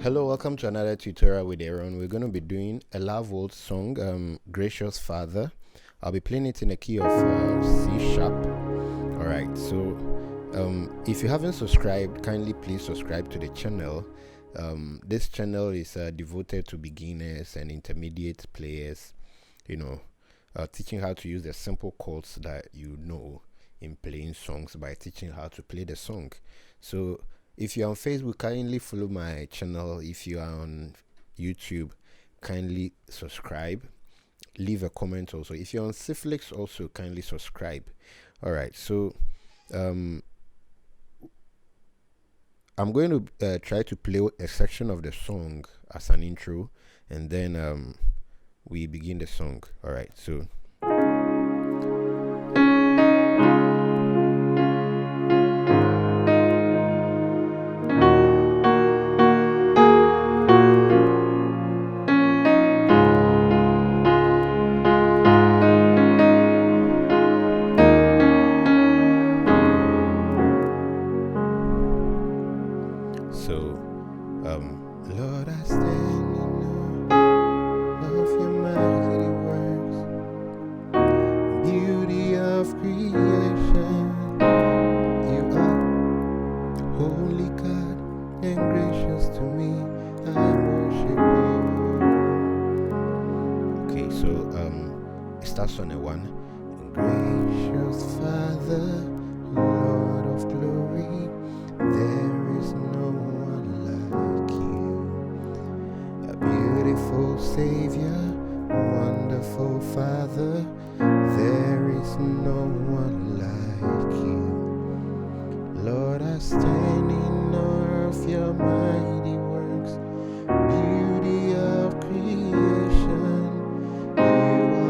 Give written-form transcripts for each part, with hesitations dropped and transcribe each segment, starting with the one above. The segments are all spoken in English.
Hello, welcome to another tutorial with Aaron. We're going to be doing a Loveworld song, Gracious Father. I'll be playing it in the key of C sharp. Alright, so if you haven't subscribed, kindly please subscribe to the channel. This channel is devoted to beginners and intermediate players, teaching how to use the simple chords that you know in playing songs by teaching how to play the song. So if you're on Facebook, kindly follow my channel. If you are on YouTube, kindly subscribe. Leave a comment also. If you're on Syphlix, also kindly subscribe. Alright, so I'm going to try to play a section of the song as an intro, and then we begin the song. Alright, so Lord, I stand in awe of your mighty works, beauty of creation. You are holy God and gracious to me. I worship you. Okay, so it starts on a 1. Gracious Father, Lord of glory, there is no one like you. A beautiful Savior, wonderful Father, there is no one like you. Lord, I stand in awe of your mighty works, beauty of creation. You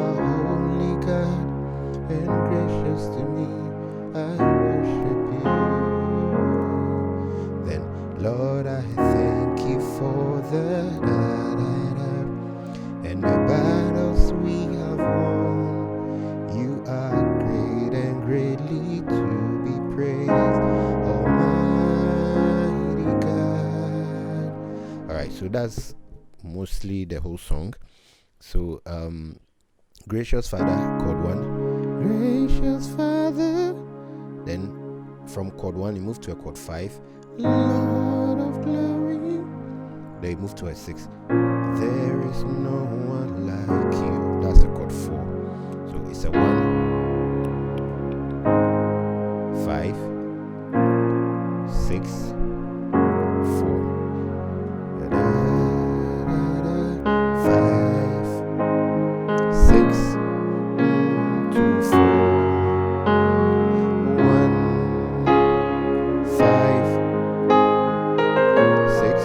are holy God and gracious to me. I worship you. Then, Lord, I thank you for the and the battles we have won. You are great and greatly to be praised, Almighty God. Alright, so that's mostly the whole song. So Gracious Father, chord 1. Gracious Father. Then from chord 1 you move to a chord 5. Lord of glory. Then you move to a 6. There is no one like you. That's the chord 4. So it's a 1, 5, 6, 4. 5, 6, 2, 4. 1, 5, 6,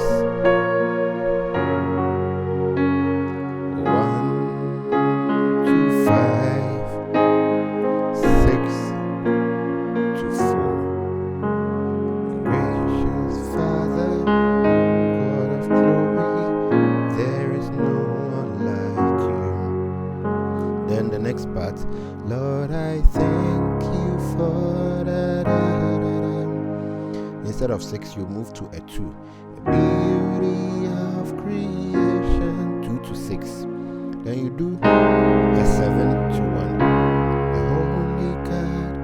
1, 2, 5, 6, 2, 4. Gracious Father, God of glory, there is no one like you. Then the next part, Lord, I thank you for that. Instead of 6, you move to a 2. Beauty of creation, 2 to 6. Then you do a 7 to 1. The holy God,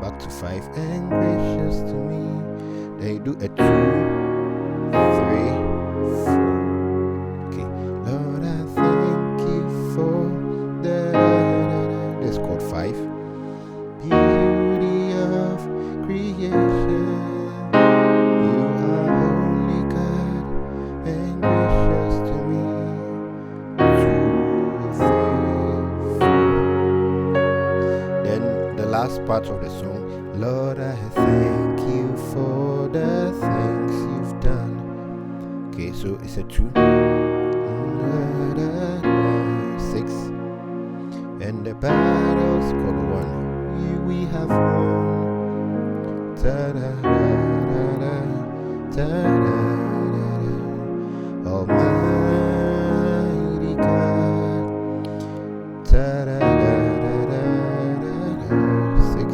back to 5 and gracious to me. Then you do a 2, 3, 4. Okay, Lord, I thank you for that. This chord 5. Beauty of creation. You are holy God and gracious to me. 2, 3, 4. Then the last part of the song, Lord, I thank you for the things you've done. Okay, so it's a 2, 6, and the battles chord 1. We have won. Almighty God. 6,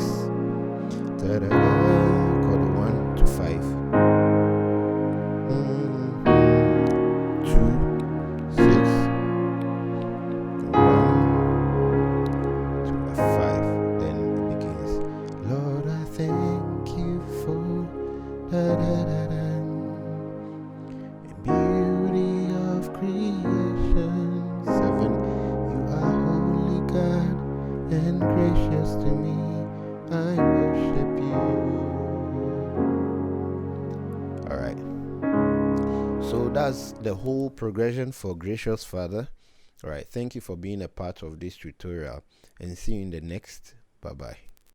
chord 1 to 5. So that's the whole progression for Gracious Father. All right, thank you for being a part of this tutorial, and see you in the next. Bye bye.